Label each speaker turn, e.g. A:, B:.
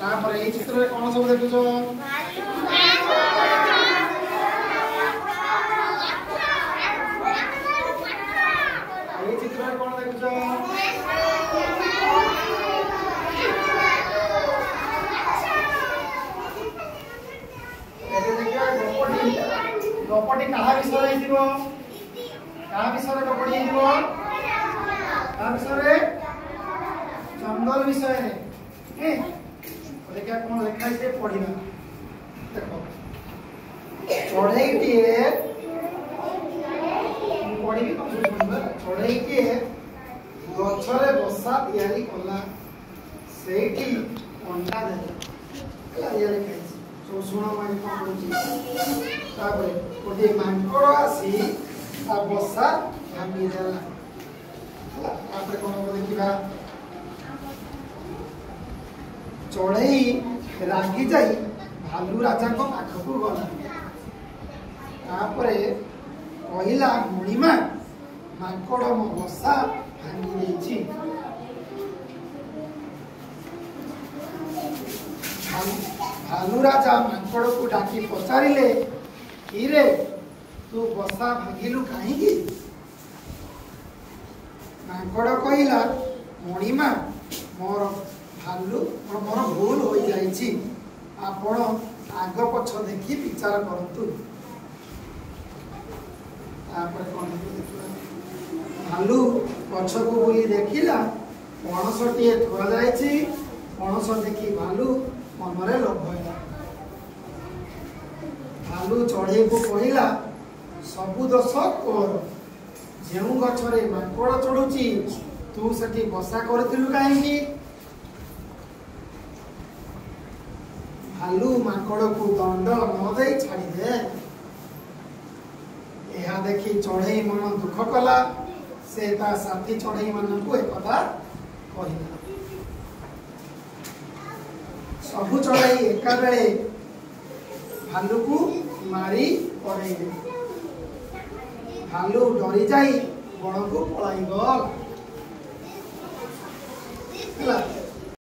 A: तापर ए चित्र रे कोन सब देखुछो ए चित्र रे कोन देखुछो एते देखियो गपटी कहा विषय हेतिबो कहा विषय गपटी हेतिबो कहा विषय जंगल विषय रे देखा कौन लिखा है पढ़ा देखो चढ़ईटे पढ़ी चढ़ईटे गछरे बसा तैयारी कला सेठी अंडा देला या लिखा है सो सुना माने कोन पढुची तापर गोटे मांकड़ आसी आ बसा भांगी देला तापर कोन देखिबा चढ़ई रागी जाई भालू राजा को पाखक गला तापरे कहला मुणिमा मांकड़ मो बसा भांगी देछि भालू राजा मांकड़ को डाकी पचारिले कि रे तू बसा भांगिलु काहीकि मांकड़ कहला मुणिमा मोर भालू मोर भूल हो जाइछि आपण आग पछ देखि विचार करतु तापर कोन भालू पछ को बोली देखिला पणसटिए थोड़ा जाइछि पणस देखि भालू मनरे लोभ होला भालू चढ़ई को कहला सबु दोष तोर जेउ गछरे मांकड़ चढ़ुची तू सेठी बसा करथिलु काहेकि भालू मांकड़ को दंड न दे छाड़ी दे यह देखी चढ़ई मन दुख कला से ता साथी चढ़ई मन को एक कथा कहला सबु चढ़ई एका बेले भालू को मारी पड़े भालू डरी जाई बण को पलाई गल।